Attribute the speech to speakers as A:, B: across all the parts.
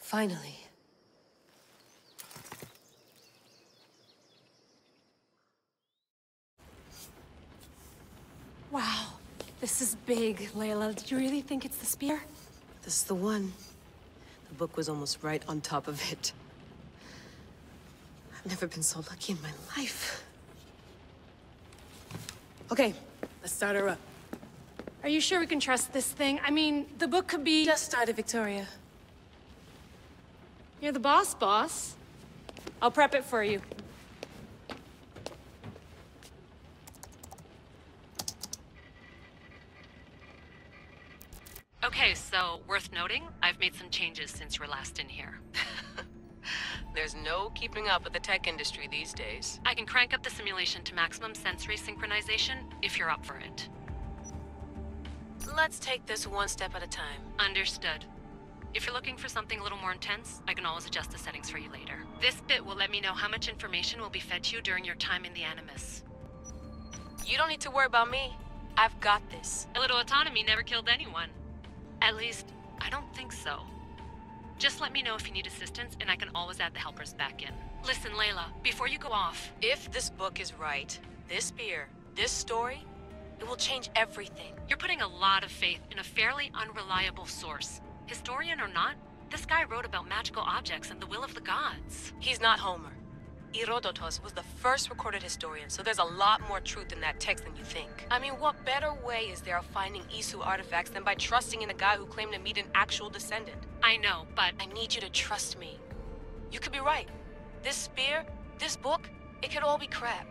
A: Finally.
B: Wow. This is big, Layla. Did you really think it's the spear?
A: This is the one. The book was almost right on top of it. I've never been so lucky in my life. Okay, let's start her up.
B: Are you sure we can trust this thing? I mean, the book could be...
A: Just started, Victoria.
B: You're the boss. I'll prep it for you.
C: Okay, so worth noting, I've made some changes since you were last in here.
A: There's no keeping up with the tech industry these days.
C: I can crank up the simulation to maximum sensory synchronization if you're up for it.
A: Let's take this one step at a time.
C: Understood. If you're looking for something a little more intense, I can always adjust the settings for you later. This bit will let me know how much information will be fed to you during your time in the Animus.
A: You don't need to worry about me. I've got this.
C: A little autonomy never killed anyone. At least, I don't think so. Just let me know if you need assistance, and I can always add the helpers back in. Listen, Layla, before you go off...
A: If this book is right, this spear, this story, it will change everything.
C: You're putting a lot of faith in a fairly unreliable source. Historian or not, this guy wrote about magical objects and the will of the gods.
A: He's not Homer. Herodotus was the first recorded historian, so there's a lot more truth in that text than you think. I mean, what better way is there of finding Isu artifacts than by trusting in a guy who claimed to meet an actual descendant?
C: I know, but...
A: I need you to trust me. You could be right. This spear, this book, it could all be crap.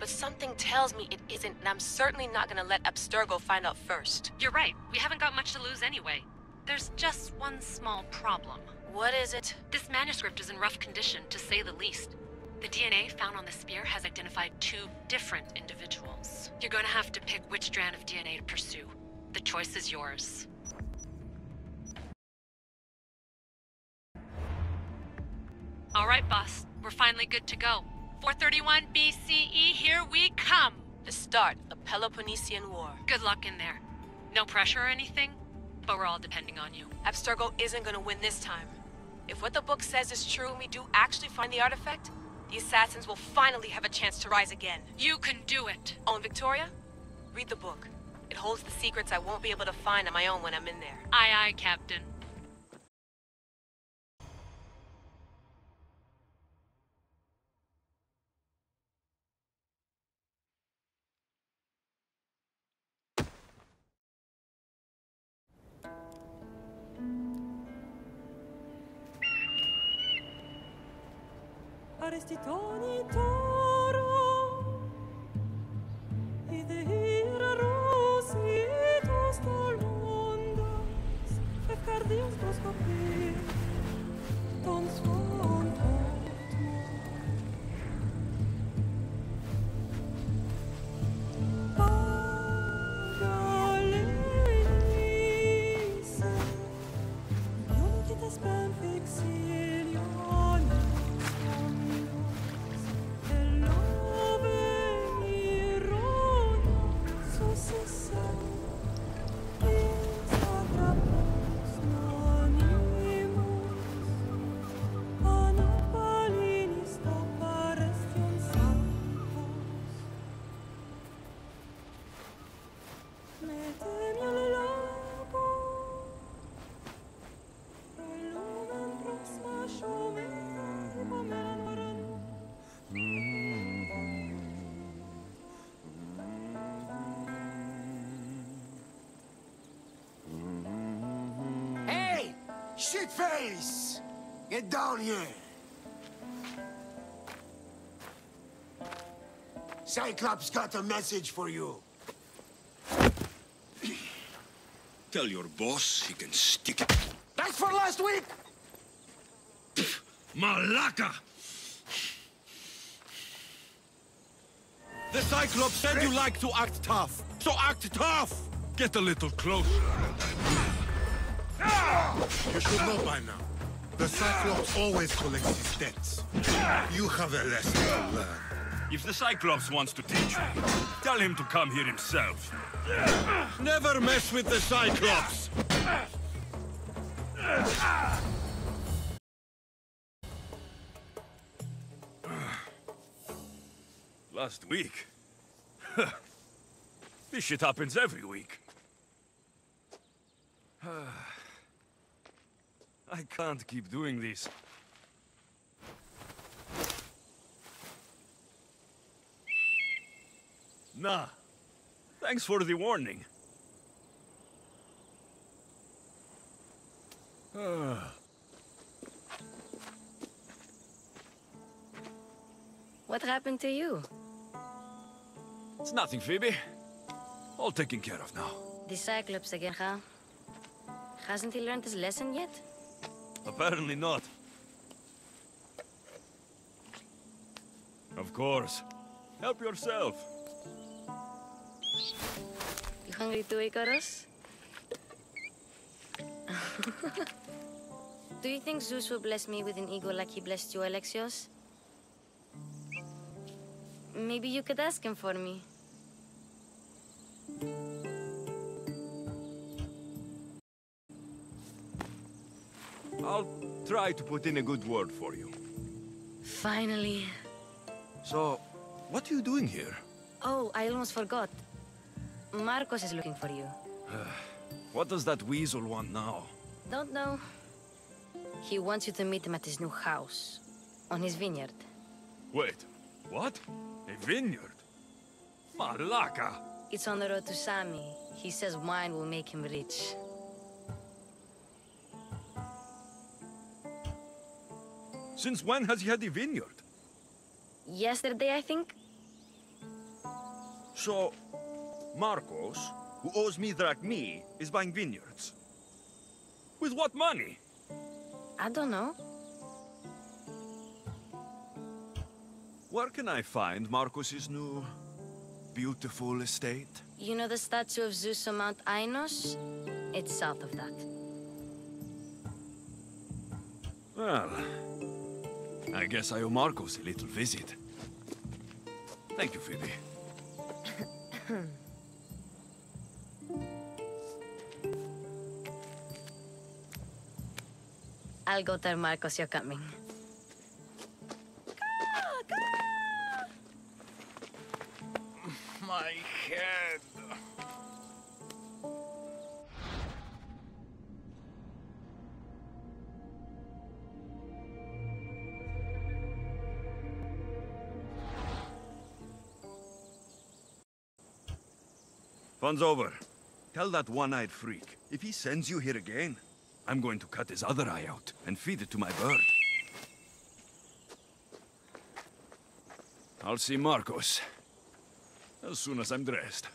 A: But something tells me it isn't, and I'm certainly not gonna let Abstergo find out first.
C: You're right. We haven't got much to lose anyway. There's just one small problem.
A: What is it?
C: This manuscript is in rough condition, to say the least. The DNA found on the spear has identified 2 different individuals. You're going to have to pick which strand of DNA to pursue. The choice is yours. All right, boss. We're finally good to go. 431 BCE, here we come!
A: The start of Peloponnesian War.
C: Good luck in there. No pressure or anything, but we're all depending on you.
A: Abstergo isn't gonna win this time. If what the book says is true and we do actually find the artifact, the Assassins will finally have a chance to rise again.
C: You can do it!
A: Oh, and Victoria? Read the book. It holds the secrets I won't be able to find on my own when I'm in there.
C: Aye, aye, Captain.
D: Arestitoni toro, idehira rositos tolmondas, efcardios dos copir, ton suon potmo. Pagalenise, iuntites ben fixilione.
E: Shitface! Get down here! Cyclops got a message for you.
F: Tell your boss he can stick it.
E: That's for last week!
F: Malaka! The Cyclops said you like to act tough, so act tough! Get a little closer.
G: You should know by now. The Cyclops always collects his debts. You have a lesson to learn.
F: If the Cyclops wants to teach me, tell him to come here himself. Never mess with the Cyclops! Last week? This shit happens every week. I can't keep doing this. Nah. Thanks for the warning.
H: What happened to you?
F: It's nothing, Phoebe. All taken care of now.
H: The Cyclops again, huh? Hasn't he learned his lesson yet?
F: Apparently not. Of course. Help yourself.
H: You hungry too, Icarus? Do you think Zeus will bless me with an ego like he blessed you, Alexios? Maybe you could ask him for me.
F: I'll try to put in a good word for you.
H: Finally.
F: So, what are you doing here?
H: Oh, I almost forgot. Marcos is looking for you.
F: What does that weasel want now?
H: Don't know. He wants you to meet him at his new house. On his vineyard.
F: Wait, what? A vineyard? Malaka!
H: It's on the road to Sami. He says wine will make him rich.
F: Since when has he had a vineyard?
H: Yesterday, I think?
F: So, Marcos, who owes me drachmi, is buying vineyards. With what money?
H: I don't know.
F: Where can I find Marcos's new, beautiful estate?
H: You know the statue of Zeus on Mount Ainos? It's south of that.
F: Well, I guess I owe Marcos a little visit. Thank you, Phoebe.
H: I'll go tell Marcos you're coming.
F: My head. Fun's over. Tell that one-eyed freak, if he sends you here again, I'm going to cut his other eye out and feed it to my bird. I'll see Marcos as soon as I'm dressed.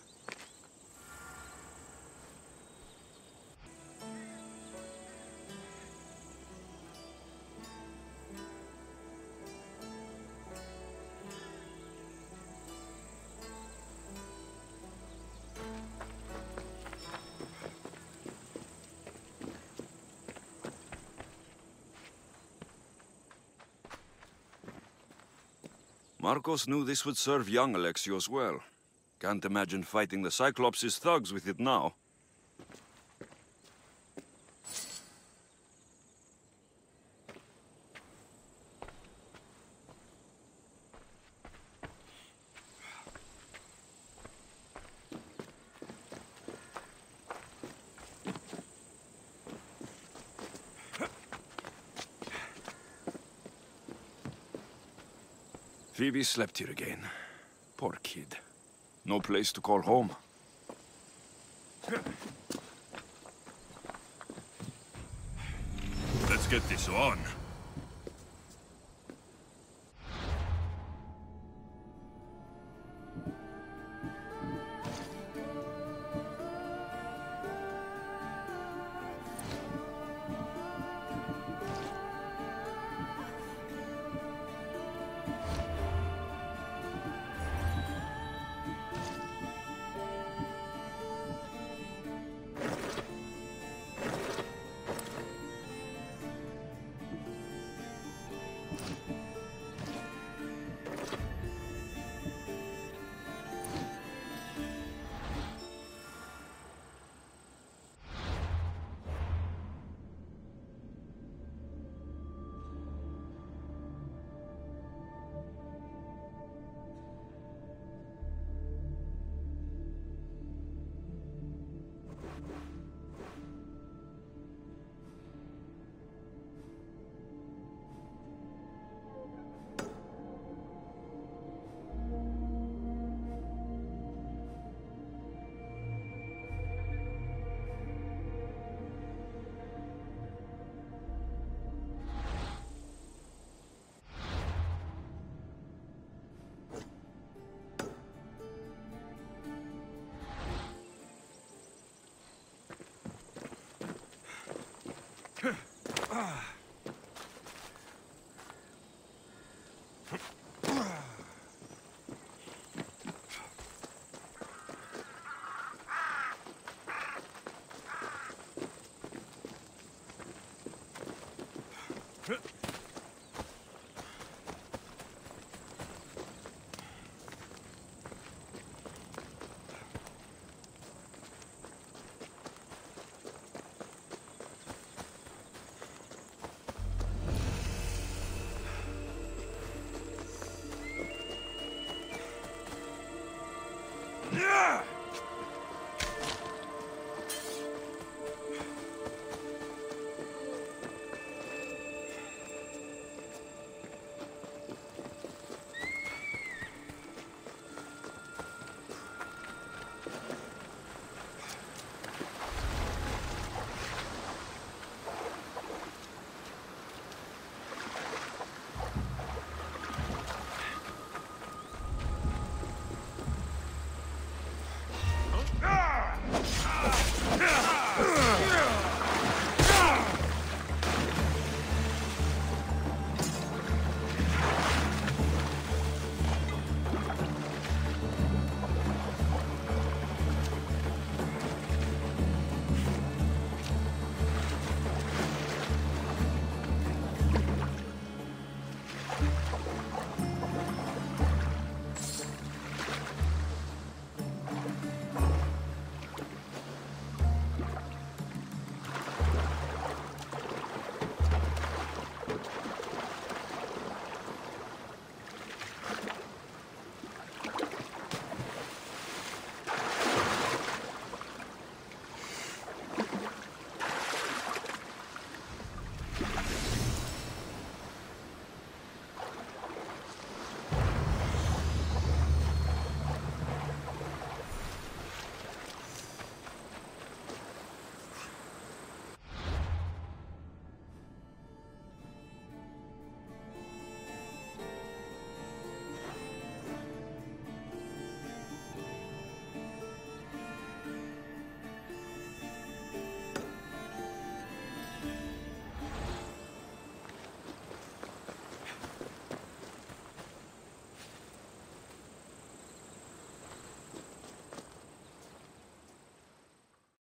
F: Marcos knew this would serve young Alexios well. Can't imagine fighting the Cyclops' thugs with it now. Phoebe slept here again. Poor kid. No place to call home. Let's get this on. Huh?